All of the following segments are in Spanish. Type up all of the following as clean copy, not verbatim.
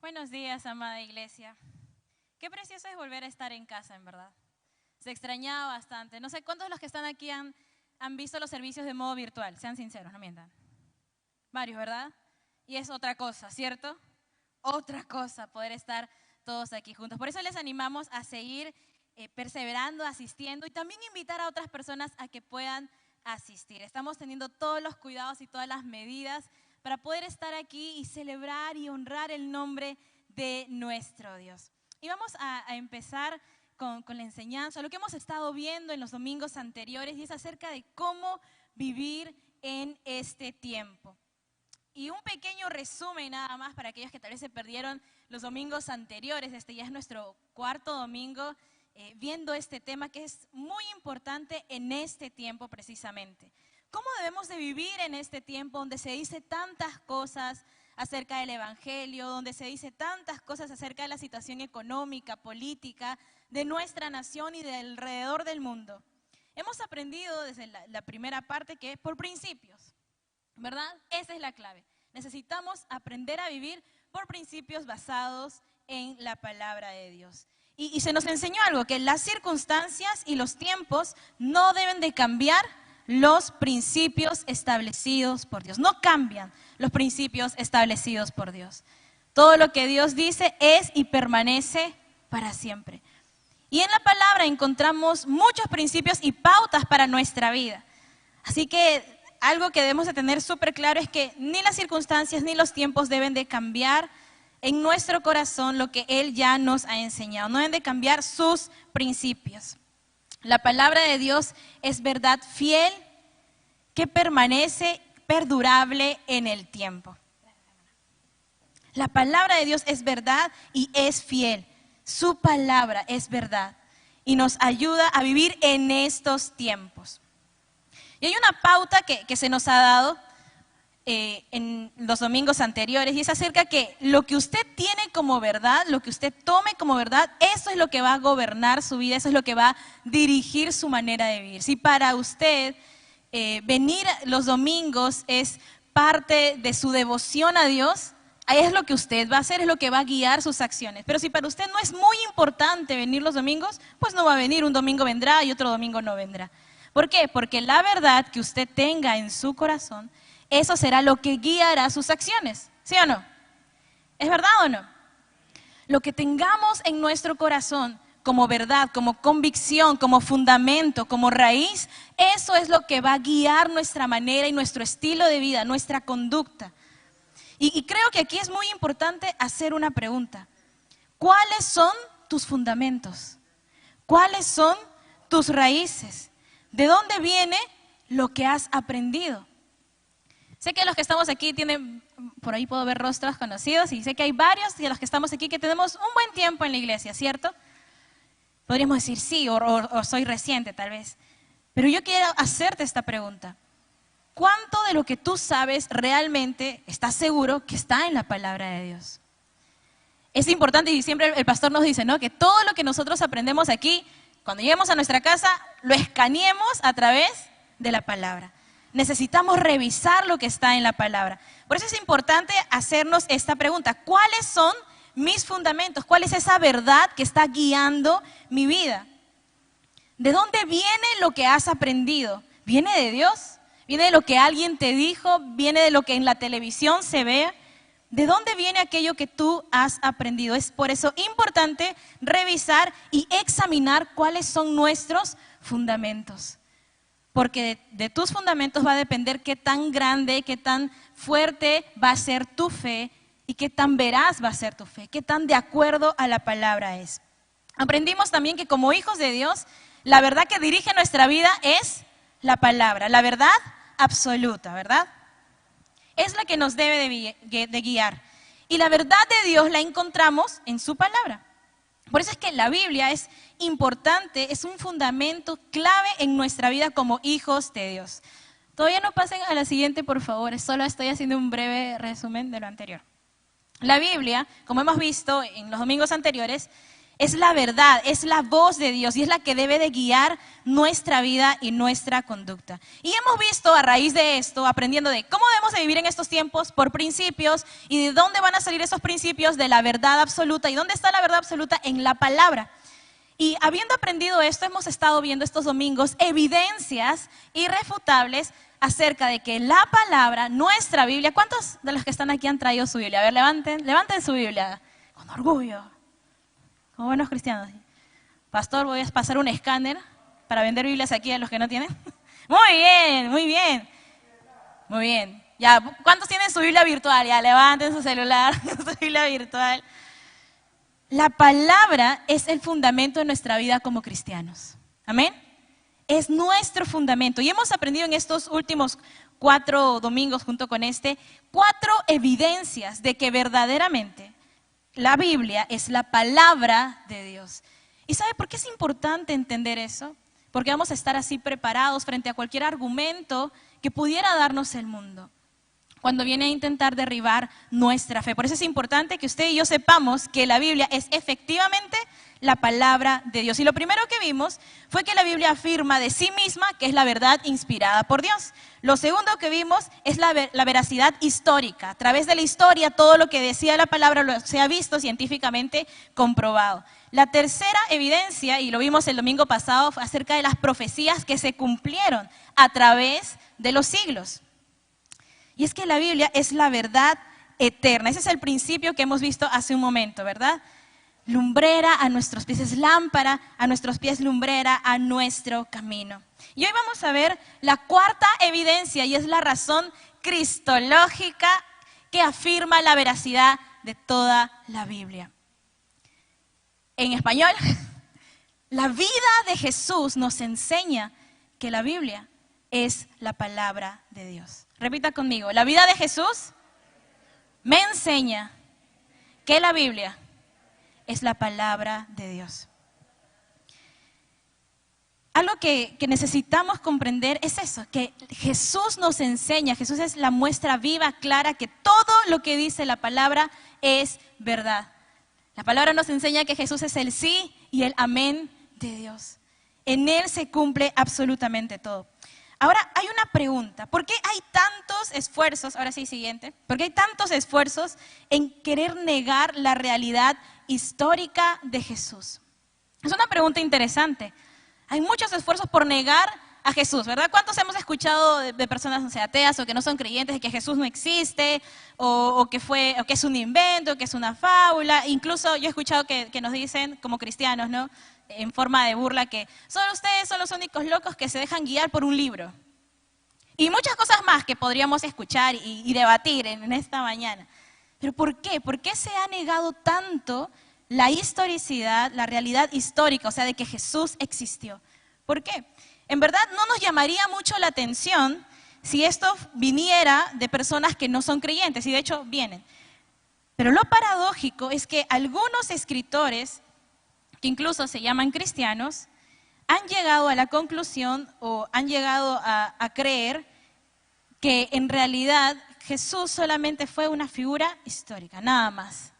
Buenos días, amada iglesia. Qué precioso es volver a estar en casa, en verdad. Se extrañaba bastante. No sé cuántos de los que están aquí han visto los servicios de modo virtual. Sean sinceros, no mientan. Varios, ¿verdad? Y es otra cosa, ¿cierto? Otra cosa, poder estar todos aquí juntos. Por eso les animamos a seguir perseverando, asistiendo y también invitar a otras personas a que puedan asistir. Estamos teniendo todos los cuidados y todas las medidas para poder estar aquí y celebrar y honrar el nombre de nuestro Dios. Y vamos a empezar con la enseñanza, lo que hemos estado viendo en los domingos anteriores, y es acerca de cómo vivir en este tiempo. Y un pequeño resumen nada más para aquellos que tal vez se perdieron los domingos anteriores. Este ya es nuestro cuarto domingo viendo este tema que es muy importante en este tiempo precisamente. ¿Cómo debemos de vivir en este tiempo donde se dice tantas cosas acerca del evangelio, donde se dice tantas cosas acerca de la situación económica, política, de nuestra nación y de alrededor del mundo? Hemos aprendido desde la primera parte que por principios, ¿verdad? Esa es la clave. Necesitamos aprender a vivir por principios basados en la palabra de Dios. Y se nos enseñó algo, que las circunstancias y los tiempos no deben de cambiar los principios establecidos por Dios. No cambian los principios establecidos por Dios. Todo lo que Dios dice es y permanece para siempre. Y en la palabra encontramos muchos principios y pautas para nuestra vida. Así que algo que debemos de tener súper claro es que ni las circunstancias ni los tiempos deben de cambiar en nuestro corazón lo que Él ya nos ha enseñado. No deben de cambiar sus principios. La palabra de Dios es verdad fiel que permanece perdurable en el tiempo. La palabra de Dios es verdad y es fiel. Su palabra es verdad y nos ayuda a vivir en estos tiempos. Y hay una pauta que se nos ha dado en los domingos anteriores, y es acerca que lo que usted tiene como verdad, lo que usted tome como verdad, eso es lo que va a gobernar su vida, eso es lo que va a dirigir su manera de vivir. Si para usted venir los domingos es parte de su devoción a Dios, ahí es lo que usted va a hacer, es lo que va a guiar sus acciones. Pero si para usted no es muy importante venir los domingos, pues no va a venir, un domingo vendrá y otro domingo no vendrá. ¿Por qué? Porque la verdad que usted tenga en su corazón, eso será lo que guiará sus acciones, ¿sí o no? ¿Es verdad o no? Lo que tengamos en nuestro corazón como verdad, como convicción, como fundamento, como raíz, eso es lo que va a guiar nuestra manera y nuestro estilo de vida, nuestra conducta. Y creo que aquí es muy importante hacer una pregunta. ¿Cuáles son tus fundamentos? ¿Cuáles son tus raíces? ¿De dónde viene lo que has aprendido? Sé que los que estamos aquí tienen, por ahí puedo ver rostros conocidos, y sé que hay varios de los que estamos aquí que tenemos un buen tiempo en la iglesia, ¿cierto? Podríamos decir sí, o soy reciente tal vez. Pero yo quiero hacerte esta pregunta. ¿Cuánto de lo que tú sabes realmente estás seguro que está en la palabra de Dios? Es importante, y siempre el pastor nos dice, ¿no?, que todo lo que nosotros aprendemos aquí, cuando lleguemos a nuestra casa, lo escaneemos a través de la palabra. Necesitamos revisar lo que está en la palabra. Por eso es importante hacernos esta pregunta. ¿Cuáles son mis fundamentos? ¿Cuál es esa verdad que está guiando mi vida? ¿De dónde viene lo que has aprendido? ¿Viene de Dios? ¿Viene de lo que alguien te dijo? ¿Viene de lo que en la televisión se ve? ¿De dónde viene aquello que tú has aprendido? Es por eso importante revisar y examinar cuáles son nuestros fundamentos. Porque de tus fundamentos va a depender qué tan grande, qué tan fuerte va a ser tu fe y qué tan veraz va a ser tu fe, qué tan de acuerdo a la palabra es. Aprendimos también que como hijos de Dios, la verdad que dirige nuestra vida es la palabra, la verdad absoluta, ¿verdad? Es la que nos debe de guiar. Y la verdad de Dios la encontramos en su palabra. Por eso es que la Biblia es importante, es un fundamento clave en nuestra vida como hijos de Dios. Todavía no pasen a la siguiente, por favor, solo estoy haciendo un breve resumen de lo anterior. La Biblia, como hemos visto en los domingos anteriores, Es la verdad, es la voz de Dios y es la que debe de guiar nuestra vida y nuestra conducta. Y hemos visto a raíz de esto, aprendiendo de cómo debemos de vivir en estos tiempos por principios y de dónde van a salir esos principios de la verdad absoluta. ¿Y dónde está la verdad absoluta? En la palabra. Y habiendo aprendido esto, hemos estado viendo estos domingos evidencias irrefutables acerca de que la palabra, nuestra Biblia, ¿cuántos de los que están aquí han traído su Biblia? A ver, levanten su Biblia, con orgullo. Como buenos cristianos. Pastor, voy a pasar un escáner para vender Biblias aquí a los que no tienen. Muy bien, muy bien. Muy bien. Ya, ¿cuántos tienen su Biblia virtual? Ya, levanten su celular, su Biblia virtual. La palabra es el fundamento de nuestra vida como cristianos. Amén. Es nuestro fundamento. Y hemos aprendido en estos últimos 4 domingos junto con 4 evidencias de que verdaderamente la Biblia es la palabra de Dios. ¿Y sabe por qué es importante entender eso? Porque vamos a estar así preparados frente a cualquier argumento que pudiera darnos el mundo cuando viene a intentar derribar nuestra fe. Por eso es importante que usted y yo sepamos que la Biblia es efectivamente la palabra de Dios. Y lo primero que vimos fue que la Biblia afirma de sí misma que es la verdad inspirada por Dios. Lo segundo que vimos es la veracidad histórica. A través de la historia, todo lo que decía la palabra se ha visto científicamente comprobado. La tercera evidencia, y lo vimos el domingo pasado, fue acerca de las profecías que se cumplieron a través de los siglos. Y es que la Biblia es la verdad eterna. Ese es el principio que hemos visto hace un momento, ¿verdad? Lumbrera a nuestros pies, es lámpara a nuestros pies, lumbrera a nuestro camino. Y hoy vamos a ver la cuarta evidencia y es la razón cristológica que afirma la veracidad de toda la Biblia. En español, la vida de Jesús nos enseña que la Biblia es la palabra de Dios. Repita conmigo, la vida de Jesús me enseña que la Biblia es la palabra de Dios. Algo que necesitamos comprender es eso, que Jesús nos enseña, Jesús es la muestra viva, clara, que todo lo que dice la palabra es verdad. La palabra nos enseña que Jesús es el sí y el amén de Dios. En Él se cumple absolutamente todo. Ahora hay una pregunta, ¿por qué hay tantos esfuerzos, ahora sí siguiente, por qué hay tantos esfuerzos en querer negar la realidad histórica de Jesús? Es una pregunta interesante. Hay muchos esfuerzos por negar a Jesús, ¿verdad? ¿Cuántos hemos escuchado de personas, no sé, ateas o que no son creyentes de que Jesús no existe o que es un invento, que es una fábula? Incluso yo he escuchado que nos dicen como cristianos, ¿no? En forma de burla que solo ustedes son los únicos locos que se dejan guiar por un libro. Y muchas cosas más que podríamos escuchar y debatir en esta mañana. ¿Pero por qué? ¿Por qué se ha negado tanto la historicidad, la realidad histórica, o sea, de que Jesús existió? ¿Por qué? En verdad no nos llamaría mucho la atención si esto viniera de personas que no son creyentes, y de hecho vienen. Pero lo paradójico es que algunos escritores, que incluso se llaman cristianos, han llegado a la conclusión o han llegado a creer que en realidad Jesús solamente fue una figura histórica, nada más.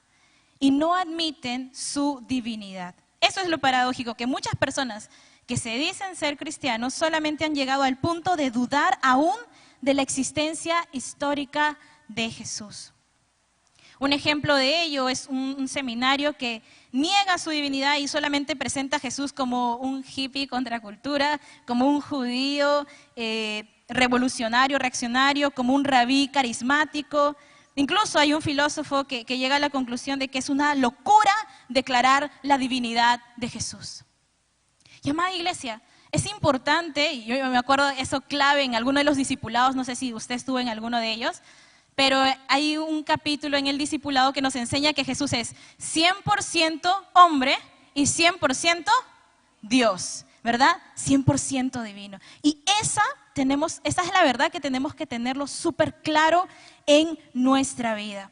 Y no admiten su divinidad. Eso es lo paradójico, que muchas personas que se dicen ser cristianos solamente han llegado al punto de dudar aún de la existencia histórica de Jesús. Un ejemplo de ello es un seminario que niega su divinidad y solamente presenta a Jesús como un hippie contracultura, como un judío revolucionario, reaccionario, como un rabí carismático. Incluso hay un filósofo que llega a la conclusión de que es una locura declarar la divinidad de Jesús. Y amada iglesia, es importante, y yo me acuerdo eso clave en alguno de los discipulados, no sé si usted estuvo en alguno de ellos, pero hay un capítulo en el discipulado que nos enseña que Jesús es 100% hombre y 100% Dios, ¿verdad? 100% divino. Y esa es la verdad que tenemos que tenerlo súper claro en nuestra vida.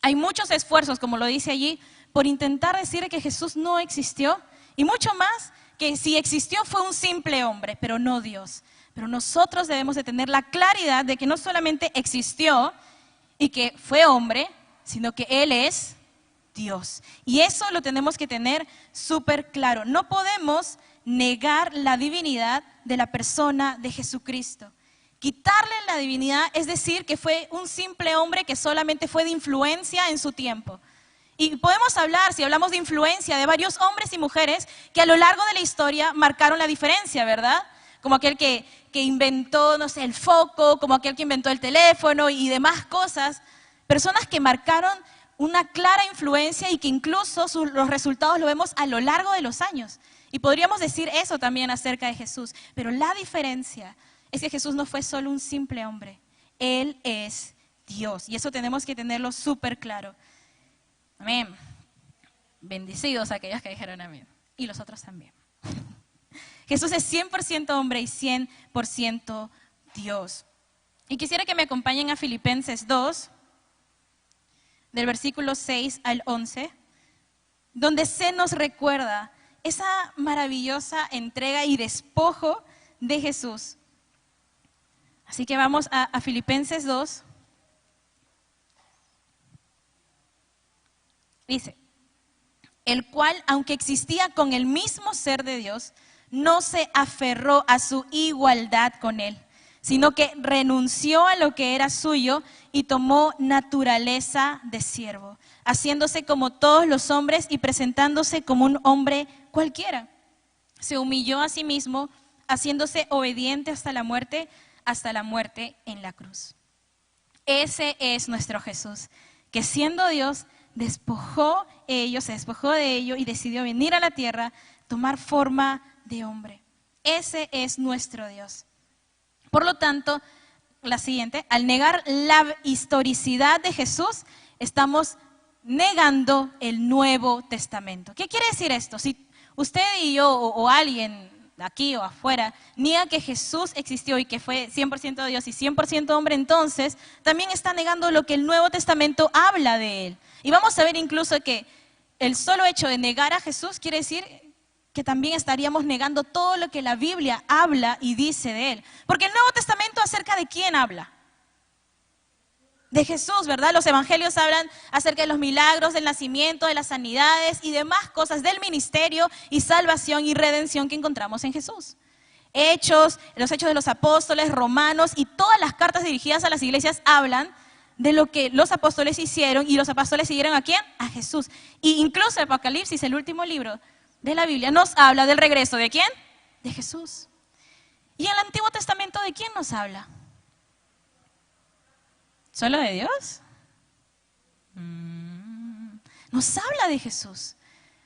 Hay muchos esfuerzos, como lo dice allí, por intentar decir que Jesús no existió y mucho más que si existió fue un simple hombre, pero no Dios. Pero nosotros debemos de tener la claridad de que no solamente existió y que fue hombre, sino que Él es Dios. Y eso lo tenemos que tener súper claro. No podemos negar la divinidad de la persona de Jesucristo. Quitarle la divinidad es decir que fue un simple hombre que solamente fue de influencia en su tiempo. Y podemos hablar, si hablamos de influencia, de varios hombres y mujeres que a lo largo de la historia marcaron la diferencia, ¿verdad? Como aquel que inventó, no sé, el foco, como aquel que inventó el teléfono y demás cosas. Personas que marcaron una clara influencia y que incluso los resultados lo vemos a lo largo de los años. Y podríamos decir eso también acerca de Jesús. Pero la diferencia es que Jesús no fue solo un simple hombre. Él es Dios. Y eso tenemos que tenerlo súper claro. Amén. Bendecidos aquellos que dijeron amén. Y los otros también. Jesús es 100% hombre y 100% Dios. Y quisiera que me acompañen a Filipenses 2, del versículo 6 al 11, donde se nos recuerda esa maravillosa entrega y despojo de Jesús. Así que vamos a Filipenses 2. Dice, el cual, aunque existía con el mismo ser de Dios, no se aferró a su igualdad con él, sino que renunció a lo que era suyo y tomó naturaleza de siervo, haciéndose como todos los hombres y presentándose como un hombre cualquiera. Se humilló a sí mismo, haciéndose obediente hasta la muerte en la cruz. Ese es nuestro Jesús, que siendo Dios, se despojó de ello y decidió venir a la tierra, tomar forma de hombre. Ese es nuestro Dios. Por lo tanto, la siguiente, al negar la historicidad de Jesús, estamos negando el Nuevo Testamento. ¿Qué quiere decir esto? Si usted y yo o alguien aquí o afuera niega que Jesús existió y que fue 100% Dios y 100% hombre, entonces también está negando lo que el Nuevo Testamento habla de él. Y vamos a ver incluso que el solo hecho de negar a Jesús quiere decir que también estaríamos negando todo lo que la Biblia habla y dice de él. Porque el Nuevo Testamento acerca de quién habla. De Jesús, ¿verdad? Los evangelios hablan acerca de los milagros, del nacimiento, de las sanidades y demás cosas del ministerio y salvación y redención que encontramos en Jesús. Los hechos de los apóstoles, Romanos y todas las cartas dirigidas a las iglesias hablan de lo que los apóstoles hicieron y los apóstoles siguieron ¿a quién? A Jesús. Y incluso el Apocalipsis, el último libro de la Biblia, nos habla del regreso ¿de quién? De Jesús. ¿Y en el Antiguo Testamento de quién nos habla? ¿Solo de Dios? Nos habla de Jesús.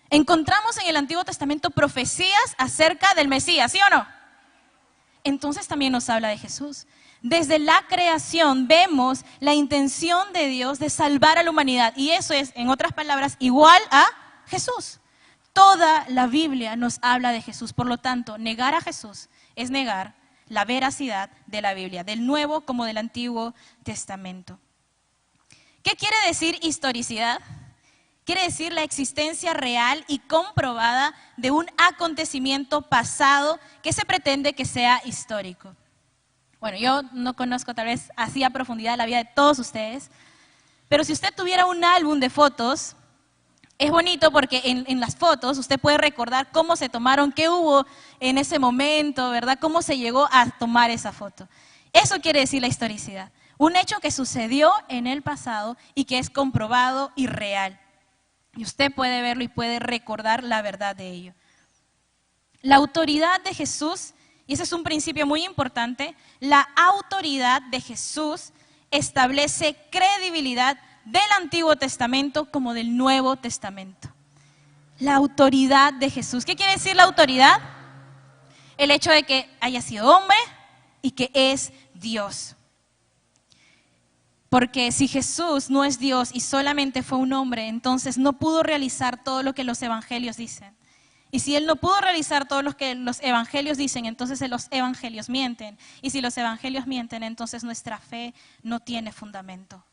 Encontramos en el Antiguo Testamento profecías acerca del Mesías, ¿sí o no? Entonces también nos habla de Jesús. Desde la creación vemos la intención de Dios de salvar a la humanidad. Y eso es, en otras palabras, igual a Jesús. Toda la Biblia nos habla de Jesús. Por lo tanto, negar a Jesús es negar la veracidad de la Biblia, del Nuevo como del Antiguo Testamento. ¿Qué quiere decir historicidad? Quiere decir la existencia real y comprobada de un acontecimiento pasado que se pretende que sea histórico. Bueno, yo no conozco tal vez así a profundidad la vida de todos ustedes, pero si usted tuviera un álbum de fotos, es bonito porque en las fotos usted puede recordar cómo se tomaron, qué hubo en ese momento, ¿verdad? Cómo se llegó a tomar esa foto. Eso quiere decir la historicidad. Un hecho que sucedió en el pasado y que es comprobado y real. Y usted puede verlo y puede recordar la verdad de ello. La autoridad de Jesús, y ese es un principio muy importante, la autoridad de Jesús establece credibilidad del Antiguo Testamento como del Nuevo Testamento. La autoridad de Jesús. ¿Qué quiere decir la autoridad? El hecho de que haya sido hombre y que es Dios. Porque si Jesús no es Dios y solamente fue un hombre, entonces no pudo realizar todo lo que los evangelios dicen. Y si Él no pudo realizar todo lo que los evangelios dicen, entonces los evangelios mienten. Y si los evangelios mienten, entonces nuestra fe no tiene fundamento.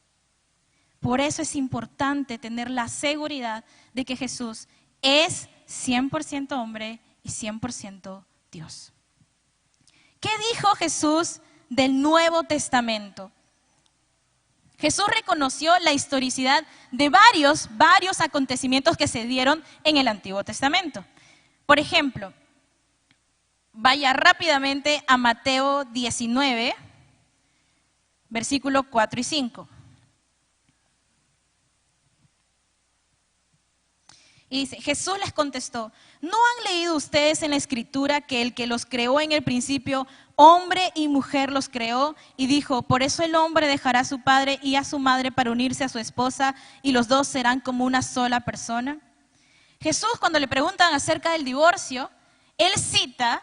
Por eso es importante tener la seguridad de que Jesús es 100% hombre y 100% Dios. ¿Qué dijo Jesús del Nuevo Testamento? Jesús reconoció la historicidad de varios acontecimientos que se dieron en el Antiguo Testamento. Por ejemplo, vaya rápidamente a Mateo 19, versículos 4 y 5. Y dice, Jesús les contestó, ¿no han leído ustedes en la Escritura que el que los creó en el principio, hombre y mujer los creó? Y dijo, por eso el hombre dejará a su padre y a su madre para unirse a su esposa, y los dos serán como una sola persona. Jesús, cuando le preguntan acerca del divorcio, él cita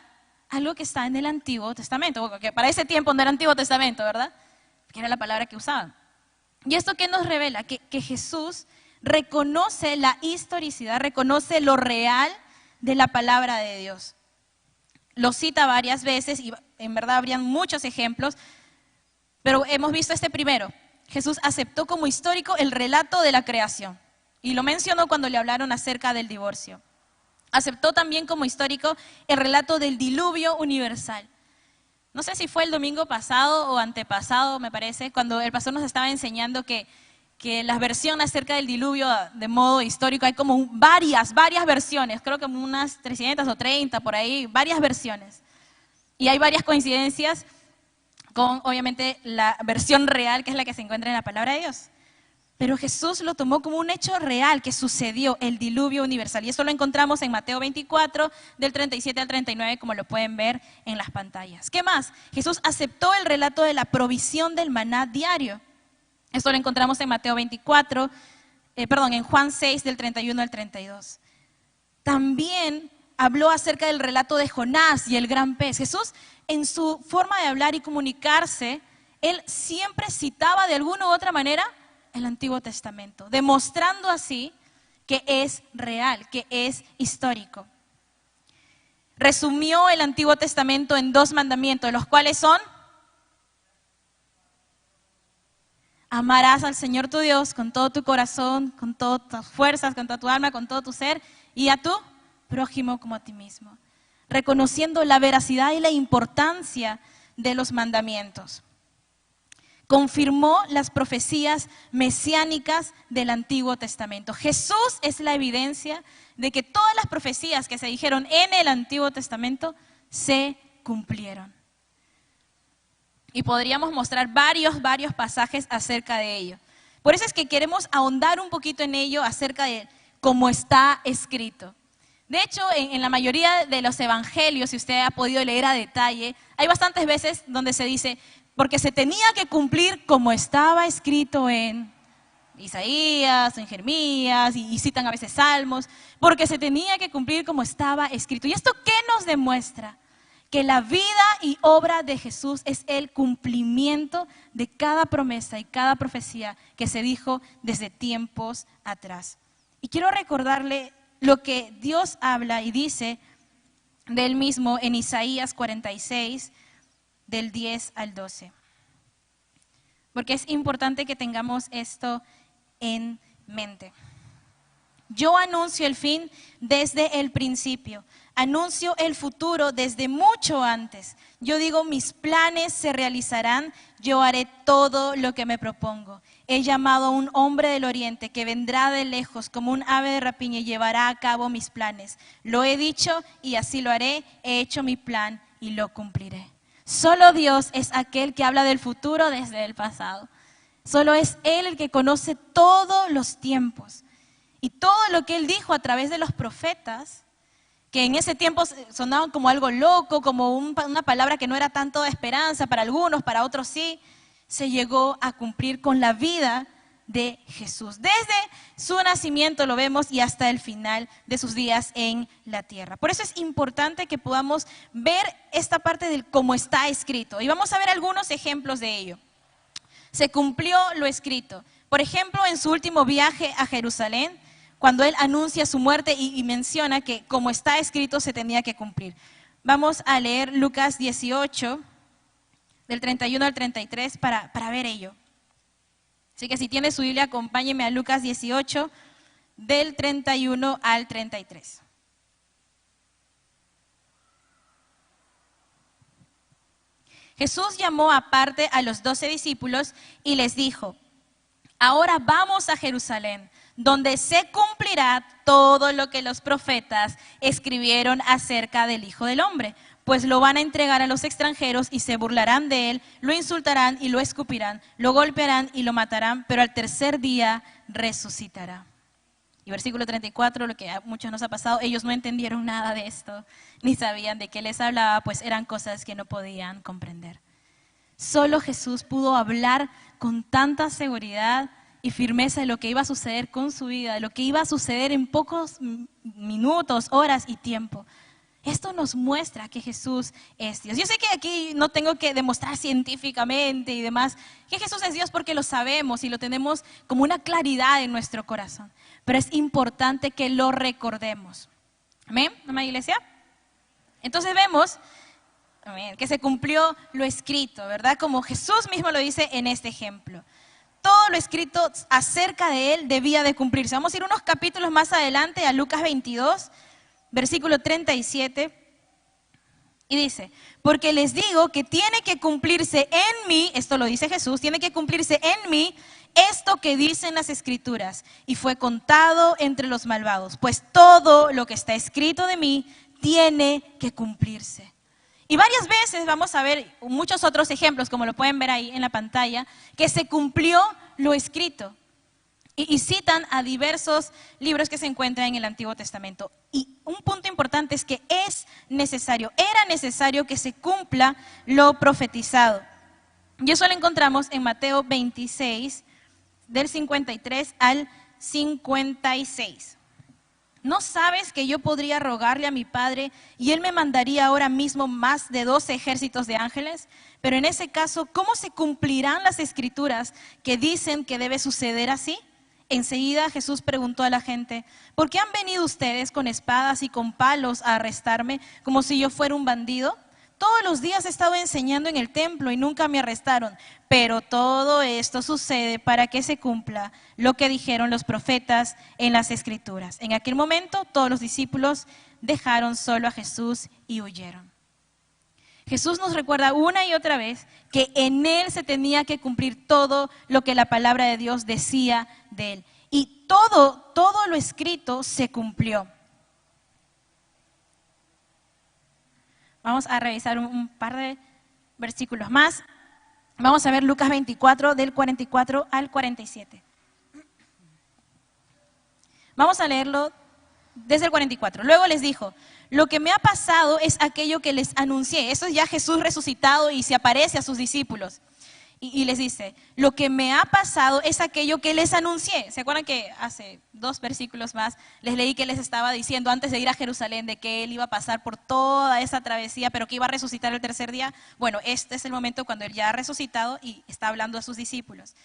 algo que está en el Antiguo Testamento, porque para ese tiempo no era Antiguo Testamento, ¿verdad? Que era la palabra que usaban. ¿Y esto qué nos revela? Que Jesús reconoce la historicidad, reconoce lo real de la palabra de Dios. Lo cita varias veces y en verdad habrían muchos ejemplos, pero hemos visto este primero. Jesús aceptó como histórico el relato de la creación y lo mencionó cuando le hablaron acerca del divorcio. Aceptó también como histórico el relato del diluvio universal. No sé si fue el domingo pasado o antepasado, me parece, cuando el pastor nos estaba enseñando que la versión acerca del diluvio de modo histórico, hay como varias versiones, creo que unas 300 o 30 por ahí, varias versiones. Y hay varias coincidencias con, obviamente, la versión real, que es la que se encuentra en la palabra de Dios. Pero Jesús lo tomó como un hecho real que sucedió, el diluvio universal. Y eso lo encontramos en Mateo 24, del 37 al 39, como lo pueden ver en las pantallas. ¿Qué más? Jesús aceptó el relato de la provisión del maná diario. Esto lo encontramos en Mateo 24, en Juan 6, del 31 al 32. También habló acerca del relato de Jonás y el gran pez. Jesús, en su forma de hablar y comunicarse, él siempre citaba de alguna u otra manera el Antiguo Testamento, demostrando así que es real, que es histórico. Resumió el Antiguo Testamento en 2 mandamientos, los cuales son: amarás al Señor tu Dios con todo tu corazón, con todas tus fuerzas, con toda tu alma, con todo tu ser, y a tu prójimo como a ti mismo, reconociendo la veracidad y la importancia de los mandamientos. Confirmó las profecías mesiánicas del Antiguo Testamento. Jesús es la evidencia de que todas las profecías que se dijeron en el Antiguo Testamento se cumplieron. Y podríamos mostrar varios pasajes acerca de ello. Por eso es que queremos ahondar un poquito en ello acerca de cómo está escrito. De hecho, en la mayoría de los evangelios, si usted ha podido leer a detalle, hay bastantes veces donde se dice, porque se tenía que cumplir como estaba escrito en Isaías, en Jeremías, y citan a veces Salmos, porque se tenía que cumplir como estaba escrito. ¿Y esto qué nos demuestra? Que la vida y obra de Jesús es el cumplimiento de cada promesa y cada profecía que se dijo desde tiempos atrás. Y quiero recordarle lo que Dios habla y dice de él mismo en Isaías 46, del 10 al 12. Porque es importante que tengamos esto en mente. Yo anuncio el fin desde el principio, anuncio el futuro desde mucho antes. Yo digo, mis planes se realizarán, yo haré todo lo que me propongo. He llamado a un hombre del oriente que vendrá de lejos como un ave de rapiña y llevará a cabo mis planes. Lo he dicho y así lo haré, he hecho mi plan y lo cumpliré. Solo Dios es aquel que habla del futuro desde el pasado. Solo es Él el que conoce todos los tiempos. Y todo lo que Él dijo a través de los profetas, que en ese tiempo sonaban como algo loco, como una palabra que no era tanto de esperanza para algunos, para otros sí, se llegó a cumplir con la vida de Jesús. Desde su nacimiento lo vemos y hasta el final de sus días en la tierra. Por eso es importante que podamos ver esta parte del cómo está escrito. Y vamos a ver algunos ejemplos de ello. Se cumplió lo escrito. Por ejemplo, en su último viaje a Jerusalén, cuando él anuncia su muerte y menciona que como está escrito se tenía que cumplir. Vamos a leer Lucas 18, del 31 al 33 para ver ello. Así que si tiene su Biblia, acompáñeme a Lucas 18, del 31 al 33. Jesús llamó aparte a los 12 discípulos y les dijo, Ahora vamos a Jerusalén, donde se cumplirá todo lo que los profetas escribieron acerca del Hijo del Hombre. Pues lo van a entregar a los extranjeros y se burlarán de él, lo insultarán y lo escupirán, lo golpearán y lo matarán, pero al tercer día resucitará. Y versículo 34, lo que a muchos nos ha pasado, ellos no entendieron nada de esto, ni sabían de qué les hablaba, pues eran cosas que no podían comprender. Solo Jesús pudo hablar con tanta seguridad y firmeza de lo que iba a suceder con su vida, de lo que iba a suceder en pocos minutos, horas y tiempo. Esto nos muestra que Jesús es Dios. Yo sé que aquí no tengo que demostrar científicamente y demás que Jesús es Dios porque lo sabemos y lo tenemos como una claridad en nuestro corazón. Pero es importante que lo recordemos. ¿Amén, amada iglesia? Entonces vemos, amén, que se cumplió lo escrito, ¿verdad? Como Jesús mismo lo dice en este ejemplo. Todo lo escrito acerca de Él debía de cumplirse. Vamos a ir unos capítulos más adelante a Lucas 22, versículo 37, y dice, porque les digo que tiene que cumplirse en mí, esto lo dice Jesús, tiene que cumplirse en mí esto que dicen las Escrituras, y fue contado entre los malvados, pues todo lo que está escrito de mí tiene que cumplirse. Y varias veces vamos a ver muchos otros ejemplos, como lo pueden ver ahí en la pantalla, que se cumplió lo escrito. Y citan a diversos libros que se encuentran en el Antiguo Testamento. Y un punto importante es que era necesario que se cumpla lo profetizado. Y eso lo encontramos en Mateo 26, del 53 al 56. ¿No sabes que yo podría rogarle a mi Padre y Él me mandaría ahora mismo más de 12 ejércitos de ángeles? Pero en ese caso, ¿cómo se cumplirán las Escrituras que dicen que debe suceder así? Enseguida Jesús preguntó a la gente, ¿por qué han venido ustedes con espadas y con palos a arrestarme como si yo fuera un bandido? Todos los días he estado enseñando en el templo y nunca me arrestaron, pero todo esto sucede para que se cumpla lo que dijeron los profetas en las Escrituras. En aquel momento todos los discípulos dejaron solo a Jesús y huyeron. Jesús nos recuerda una y otra vez que en Él se tenía que cumplir todo lo que la palabra de Dios decía de Él. Y todo lo escrito se cumplió. Vamos a revisar un par de versículos más. Vamos a ver Lucas 24, del 44 al 47. Vamos a leerlo desde el 44. Luego les dijo, lo que me ha pasado es aquello que les anuncié. Eso es ya Jesús resucitado y se aparece a sus discípulos. Y les dice, lo que me ha pasado es aquello que les anuncié. ¿Se acuerdan que hace 2 versículos más les leí que les estaba diciendo antes de ir a Jerusalén de que Él iba a pasar por toda esa travesía, pero que iba a resucitar el tercer día? Bueno, este es el momento cuando Él ya ha resucitado y está hablando a sus discípulos.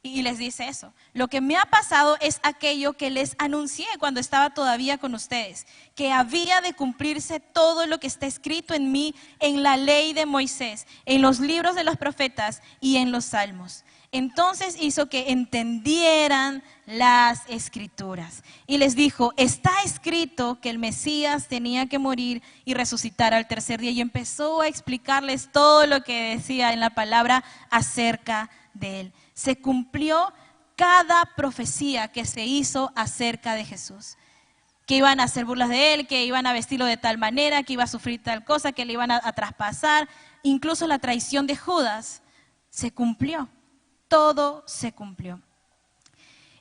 Y les dice eso, lo que me ha pasado es aquello que les anuncié cuando estaba todavía con ustedes, que había de cumplirse todo lo que está escrito en mí, en la ley de Moisés, en los libros de los profetas y en los salmos. Entonces hizo que entendieran las Escrituras y les dijo, está escrito que el Mesías tenía que morir y resucitar al tercer día, y empezó a explicarles todo lo que decía en la palabra acerca de Él. Se cumplió cada profecía que se hizo acerca de Jesús. Que iban a hacer burlas de Él, que iban a vestirlo de tal manera, que iba a sufrir tal cosa, que le iban a traspasar. Incluso la traición de Judas se cumplió. Todo se cumplió.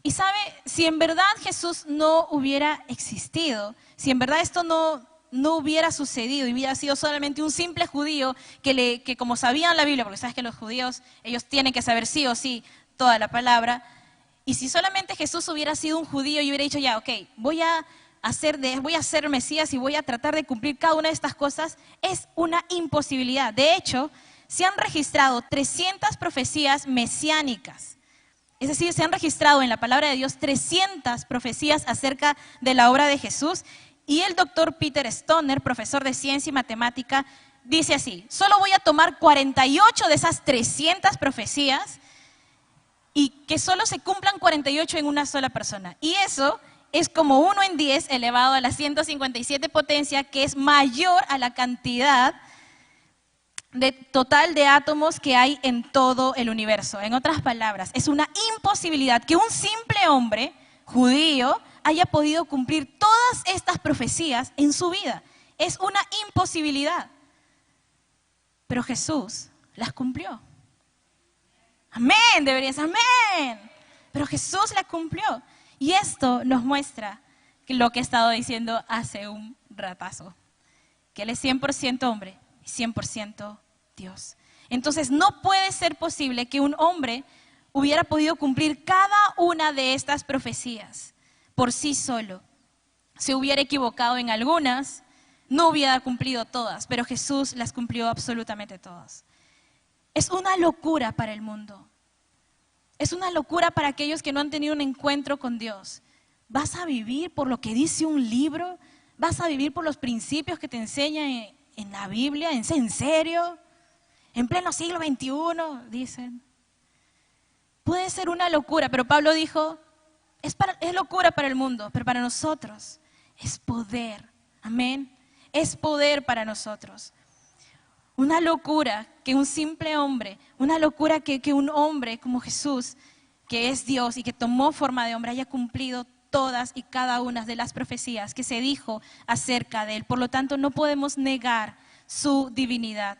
Y sabe, si en verdad Jesús no hubiera existido, si en verdad esto no hubiera sucedido y hubiera sido solamente un simple judío que como sabían la Biblia, porque sabes que los judíos, ellos tienen que saber sí o sí toda la palabra, y si solamente Jesús hubiera sido un judío y hubiera dicho ya, ok, voy a ser Mesías y voy a tratar de cumplir cada una de estas cosas, es una imposibilidad. De hecho, se han registrado 300 profecías mesiánicas. Es decir, se han registrado en la palabra de Dios 300 profecías acerca de la obra de Jesús. Y el doctor Peter Stoner, profesor de ciencia y matemática, dice así, solo voy a tomar 48 de esas 300 profecías y que solo se cumplan 48 en una sola persona. Y eso es como 1 en 10 elevado a la 157 potencia, que es mayor a la cantidad total de átomos que hay en todo el universo. En otras palabras, es una imposibilidad que un simple hombre judío haya podido cumplir todas estas profecías en su vida. Es una imposibilidad. Pero Jesús las cumplió. Amén, deberías, amén. Pero Jesús las cumplió. Y esto nos muestra lo que he estado diciendo hace un ratazo. Que Él es 100% hombre y 100% Dios. Entonces no puede ser posible que un hombre hubiera podido cumplir cada una de estas profecías por sí solo. Se hubiera equivocado en algunas, no hubiera cumplido todas, pero Jesús las cumplió absolutamente todas. Es una locura para el mundo. Es una locura para aquellos que no han tenido un encuentro con Dios. ¿Vas a vivir por lo que dice un libro? ¿Vas a vivir por los principios que te enseña en la Biblia? ¿En serio? En pleno siglo XXI, dicen. Puede ser una locura, pero Pablo dijo, es locura para el mundo, pero para nosotros es poder. Amén. Es poder para nosotros. Una locura que un simple hombre, una locura que un hombre como Jesús, que es Dios y que tomó forma de hombre, haya cumplido todas y cada una de las profecías que se dijo acerca de Él. Por lo tanto, no podemos negar su divinidad.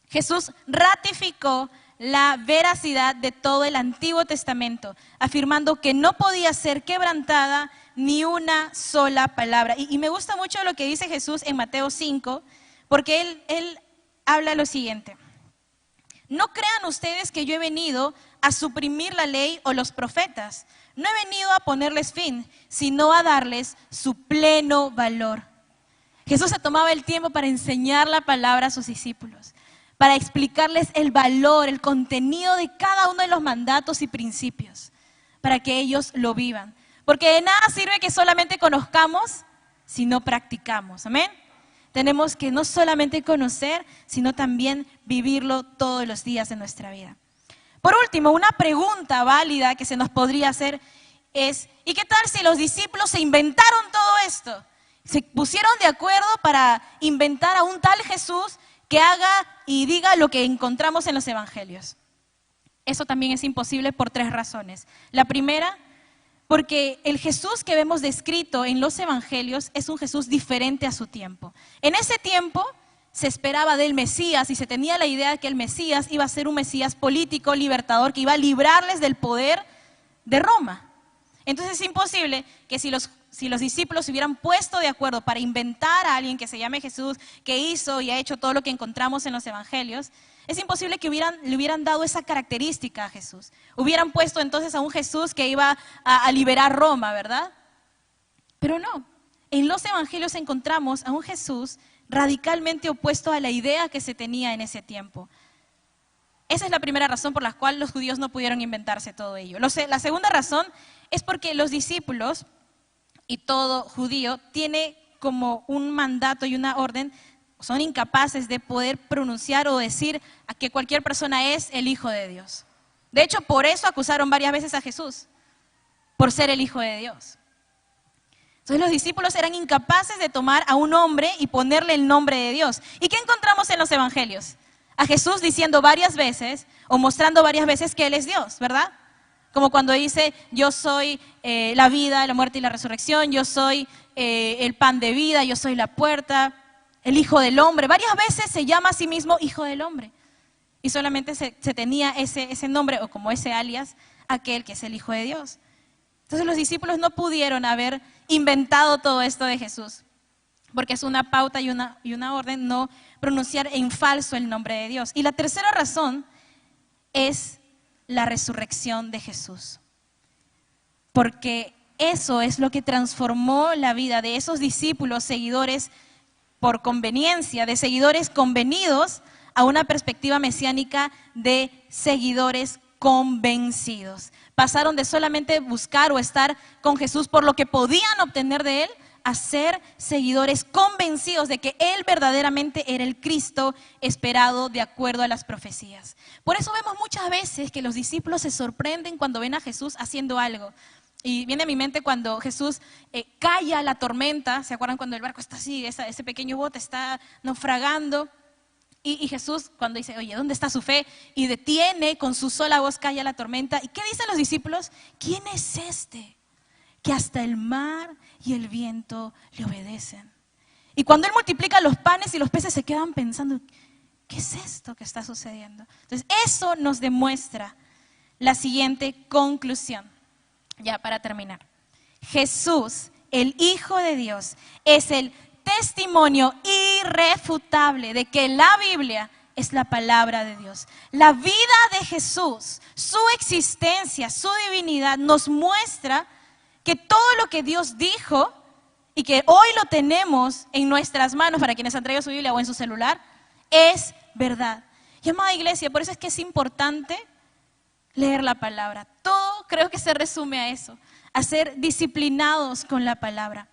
Jesús ratificó la veracidad de todo el Antiguo Testamento, afirmando que no podía ser quebrantada ni una sola palabra. Y me gusta mucho lo que dice Jesús en Mateo 5, porque él habla lo siguiente. No crean ustedes que yo he venido a suprimir la ley o los profetas. No he venido a ponerles fin, sino a darles su pleno valor. Jesús se tomaba el tiempo para enseñar la palabra a sus discípulos, para explicarles el valor, el contenido de cada uno de los mandatos y principios, para que ellos lo vivan. Porque de nada sirve que solamente conozcamos si no practicamos. Amén. Tenemos que no solamente conocer, sino también vivirlo todos los días de nuestra vida. Por último, una pregunta válida que se nos podría hacer es, ¿y qué tal si los discípulos se inventaron todo esto? Se pusieron de acuerdo para inventar a un tal Jesús que haga y diga lo que encontramos en los evangelios. Eso también es imposible por 3 razones. La primera, porque el Jesús que vemos descrito en los evangelios es un Jesús diferente a su tiempo. En ese tiempo se esperaba del Mesías y se tenía la idea de que el Mesías iba a ser un Mesías político, libertador, que iba a librarles del poder de Roma. Entonces es imposible que si los discípulos se hubieran puesto de acuerdo para inventar a alguien que se llame Jesús, que hizo y ha hecho todo lo que encontramos en los evangelios, es imposible que le hubieran dado esa característica a Jesús. Hubieran puesto entonces a un Jesús que iba a liberar Roma, ¿verdad? Pero no, en los evangelios encontramos a un Jesús radicalmente opuesto a la idea que se tenía en ese tiempo. Esa es la primera razón por la cual los judíos no pudieron inventarse todo ello. La segunda razón es porque los discípulos y todo judío tiene como un mandato y una orden, son incapaces de poder pronunciar o decir a que cualquier persona es el Hijo de Dios. De hecho, por eso acusaron varias veces a Jesús, por ser el Hijo de Dios. Entonces los discípulos eran incapaces de tomar a un hombre y ponerle el nombre de Dios. ¿Y qué encontramos en los evangelios? A Jesús diciendo varias veces o mostrando varias veces que Él es Dios, ¿verdad? Como cuando dice, yo soy la vida, la muerte y la resurrección, yo soy el pan de vida, yo soy la puerta, el Hijo del Hombre. Varias veces se llama a sí mismo Hijo del Hombre. Y solamente se tenía ese nombre o como ese alias, aquel que es el Hijo de Dios. Entonces los discípulos no pudieron haber inventado todo esto de Jesús, porque es una pauta y una orden no pronunciar en falso el nombre de Dios. Y la tercera razón es la resurrección de Jesús, porque eso es lo que transformó la vida de esos discípulos, seguidores por conveniencia, de seguidores convenidos, a una perspectiva mesiánica de seguidores convencidos. Pasaron de solamente buscar o estar con Jesús por lo que podían obtener de Él, a ser seguidores convencidos de que Él verdaderamente era el Cristo esperado de acuerdo a las profecías. Por eso vemos muchas veces que los discípulos se sorprenden cuando ven a Jesús haciendo algo. Y viene a mi mente cuando Jesús calla la tormenta. ¿Se acuerdan cuando el barco está así, ese pequeño bote está naufragando? Y Jesús cuando dice, oye, ¿dónde está su fe? Y detiene, con su sola voz calla la tormenta. ¿Y qué dicen los discípulos? ¿Quién es este que hasta el mar y el viento le obedecen? Y cuando Él multiplica los panes y los peces se quedan pensando, ¿qué es esto que está sucediendo? Entonces eso nos demuestra la siguiente conclusión, ya para terminar. Jesús, el Hijo de Dios, es el testimonio irrefutable de que la Biblia es la palabra de Dios. La vida de Jesús, su existencia, su divinidad nos muestra que todo lo que Dios dijo y que hoy lo tenemos en nuestras manos, para quienes han traído su Biblia o en su celular, es verdad. Y amada iglesia, por eso es que es importante leer la palabra. Todo creo que se resume a eso, a ser disciplinados con la palabra.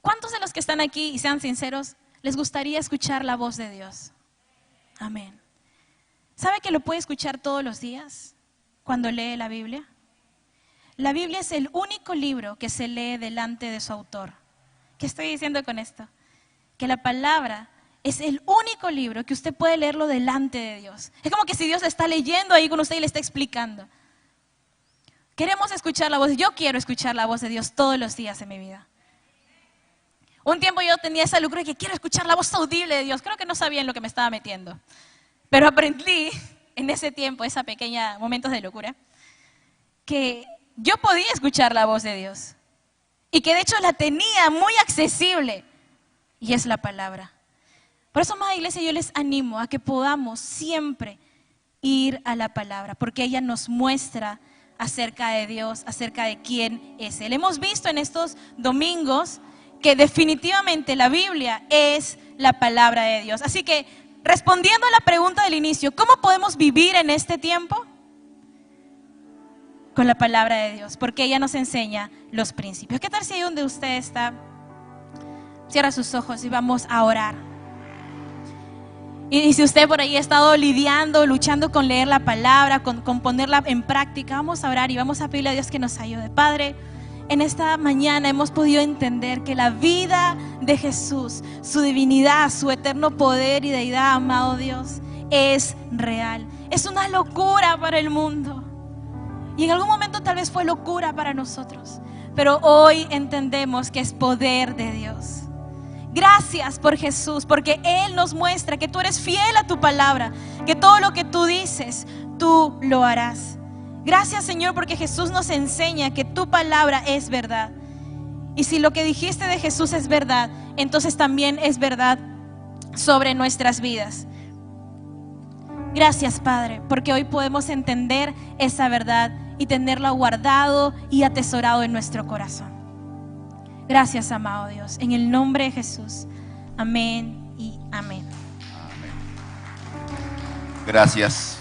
¿Cuántos de los que están aquí, y sean sinceros, les gustaría escuchar la voz de Dios? Amén. ¿Sabe que lo puede escuchar todos los días cuando lee la Biblia? La Biblia es el único libro que se lee delante de su autor. ¿Qué estoy diciendo con esto? Que la palabra es el único libro que usted puede leerlo delante de Dios. Es como que si Dios está leyendo ahí con usted y le está explicando. Queremos escuchar la voz. Yo quiero escuchar la voz de Dios todos los días de mi vida. Un tiempo yo tenía esa locura de que quiero escuchar la voz audible de Dios. Creo que no sabía en lo que me estaba metiendo. Pero aprendí en ese tiempo, esa pequeña momentos de locura, que yo podía escuchar la voz de Dios. Y que de hecho la tenía muy accesible. Y es la palabra. Por eso, amada iglesia, yo les animo a que podamos siempre ir a la palabra. Porque ella nos muestra acerca de Dios, acerca de quién es Él. Hemos visto en estos domingos que definitivamente la Biblia es la palabra de Dios. Así que, respondiendo a la pregunta del inicio, ¿cómo podemos vivir en este tiempo? Con la palabra de Dios, porque ella nos enseña los principios. ¿Qué tal si ahí donde usted está, cierra sus ojos y vamos a orar? Y si usted por ahí ha estado lidiando, luchando con leer la palabra, con ponerla en práctica, vamos a orar y vamos a pedirle a Dios que nos ayude. Padre, en esta mañana hemos podido entender que la vida de Jesús, su divinidad, su eterno poder y deidad, amado Dios, es real. Es una locura para el mundo. Y en algún momento tal vez fue locura para nosotros. Pero hoy entendemos que es poder de Dios. Gracias por Jesús, porque Él nos muestra que tú eres fiel a tu palabra, que todo lo que tú dices, tú lo harás. Gracias, Señor, porque Jesús nos enseña que tu palabra es verdad. Y si lo que dijiste de Jesús es verdad, entonces también es verdad sobre nuestras vidas. Gracias, Padre, porque hoy podemos entender esa verdad y tenerla guardado y atesorado en nuestro corazón. Gracias, amado Dios, en el nombre de Jesús. Amén y amén. Gracias.